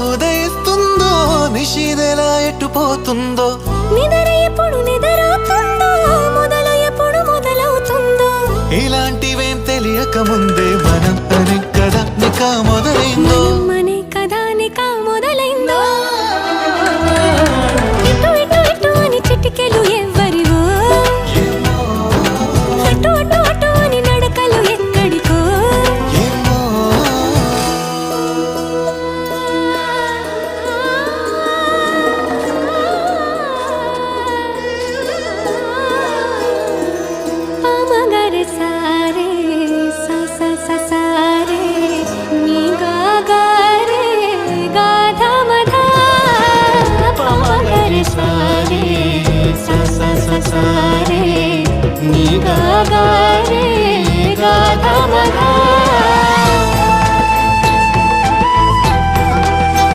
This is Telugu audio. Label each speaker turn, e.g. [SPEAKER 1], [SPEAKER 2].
[SPEAKER 1] ఉదయిస్తుందో నిషిదెలా ఎట్టుపోతుందో
[SPEAKER 2] నిద్ర ఎప్పుడు నిద్రవుతుందో మొదలు ఎప్పుడు మొదలవుతుందో
[SPEAKER 1] ఇలాంటివేం తెలియక ముందే మనం అనే కదా నికా మొదలైందో
[SPEAKER 2] మనే కదా నికా మొదలైందో ఇటు ఇటు ఇటు అని చిటికెలు ఎవ్వరివో అటు అటు అటు అని నడకలు ఎక్కడికో
[SPEAKER 1] ఏమో
[SPEAKER 2] పామగరి సారే సా సా సా సారే నీ గా గా రే గా ధ మ ధ పామగరి సారే సా సా సా సారే నీ గా గా రే గా ధ మ ధ